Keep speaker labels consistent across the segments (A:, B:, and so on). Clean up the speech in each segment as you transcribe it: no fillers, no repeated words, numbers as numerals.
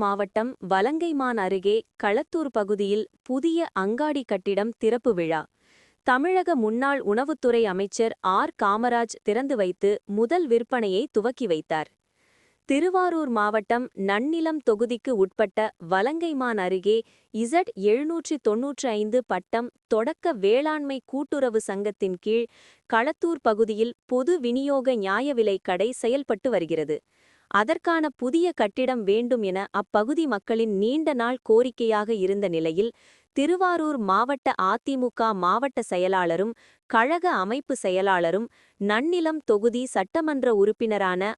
A: மாவட்டம் வலங்கைமான் அருகே களத்தூர் பகுதியில் புதிய அங்காடி கட்டிடம் திறப்பு விழா. தமிழக முன்னாள் உணவுத்துறை அமைச்சர் காமராஜ் திறந்து வைத்து முதல் விற்பனையை துவக்கி வைத்தார். திருவாரூர் மாவட்டம் நன்னிலம் தொகுதிக்கு உட்பட்ட வலங்கைமான் அருகே Z795 பட்டம் தொடக்க வேளாண்மை கூட்டுறவு சங்கத்தின் கீழ் களத்தூர் பகுதியில் பொது விநியோக நியாய விலைக் கடை செயல்பட்டு வருகிறது. அதற்கான புதிய கட்டிடம் வேண்டும் என அப்பகுதி மக்களின் நீண்ட நாள் கோரிக்கையாக இருந்த நிலையில் திருவாரூர் மாவட்ட அதிமுக மாவட்ட செயலாளரும் கழக அமைப்பு செயலாளரும் நன்னிலம் தொகுதி சட்டமன்ற உறுப்பினரான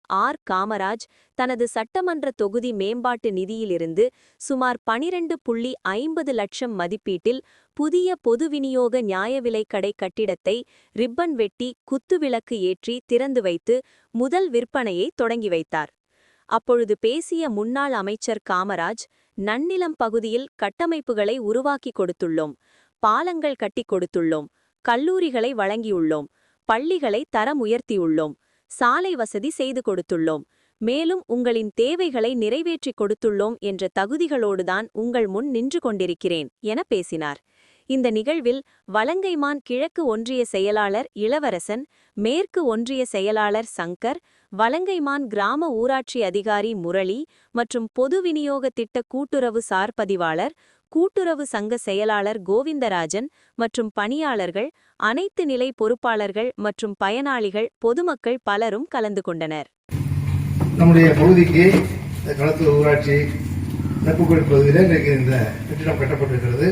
A: காமராஜ் தனது சட்டமன்ற தொகுதி மேம்பாட்டு நிதியிலிருந்து சுமார் 12.50 லட்சம் மதிப்பீட்டில் புதிய பொது விநியோக நியாய விலைக் கடை கட்டிடத்தை ரிப்பன் வெட்டி குத்துவிளக்கு ஏற்றி திறந்து வைத்து முதல் விற்பனையை தொடங்கி வைத்தார். அப்பொழுது பேசிய முன்னாள் அமைச்சர் காமராஜ், நன்னிலம் பகுதியில் கட்டமைப்புகளை உருவாக்கி கொடுத்துள்ளோம், பாலங்கள் கட்டி கொடுத்துள்ளோம், கல்லூரிகளை வழங்கியுள்ளோம், பள்ளிகளை தரம் உயர்த்தியுள்ளோம், சாலை வசதி செய்து கொடுத்துள்ளோம், மேலும் உங்களின் தேவைகளை நிறைவேற்றி கொடுத்துள்ளோம் என்ற தகுதிகளோடுதான் உங்கள் முன் நின்று கொண்டிருக்கிறேன் என பேசினார். இந்த நிகழ்வில் வலங்கைமான் கிழக்கு ஒன்றிய செயலாளர் இளவரசன், மேற்கு ஒன்றிய செயலாளர் சங்கர், வலங்கைமான் கிராம ஊராட்சி அதிகாரி முரளி மற்றும் பொது விநியோக திட்ட கூட்டுறவு சார் பதிவாளர், கூட்டுறவு சங்க செயலாளர் கோவிந்தராஜன் மற்றும் பணியாளர்கள், அனைத்து நிலை பொறுப்பாளர்கள் மற்றும் பயனாளிகள், பொதுமக்கள் பலரும் கலந்து கொண்டனர்.
B: நம்முடைய பகுதிக்கு களத்தூர் ஊராட்சி நெப்புக்கோயில் பகுதியில் இன்றைக்கு இந்த கட்டிடம் கட்டப்பட்டிருக்கிறது.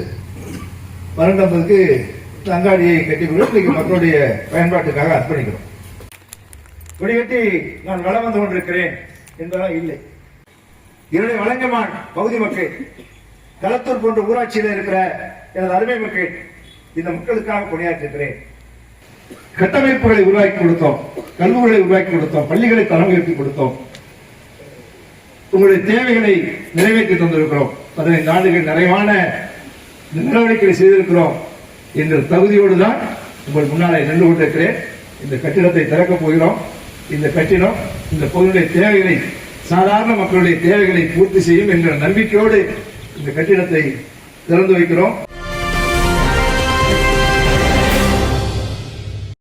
B: 12 அங்காடியை கட்டிக்கொண்டு இன்றைக்கு மக்களுடைய பயன்பாட்டுக்காக அர்ப்பணிக்கிறோம். கொடிகட்டி நான் வளம் வந்து கொண்டிருக்கிறேன் என்பதெல்லாம் இல்லை. என்னுடைய வலங்கைமான் பகுதி மக்கள், களத்தூர் போன்ற ஊராட்சியில் இருக்கிற எனது அருமை மக்கள், இந்த மக்களுக்காக பணியாற்றிருக்கிறேன். கட்டமைப்புகளை உருவாக்கி கொடுத்தோம், கல்விகளை உருவாக்கி கொடுத்தோம், பள்ளிகளை தரம் உயர்த்தி கொடுத்தோம், உங்களுடைய தேவைகளை நிறைவேற்றி தந்திருக்கிறோம். 15 ஆண்டுகள் நிறைவான நடவடிக்கைகளை செய்திருக்கிறோம் என்ற தகுதியோடு தான் உங்கள் முன்னாலே நின்று கொண்டிருக்கிறேன். இந்த கட்டிடத்தை திறக்கப் போகிறோம். இந்த கட்டிடம் இந்த பொதுடைய தேவைகளை, சாதாரண மக்களுடைய தேவைகளை பூர்த்தி செய்யும் என்ற நம்பிக்கையோடு இந்த கட்டிடத்தை திறந்து வைக்கிறோம்.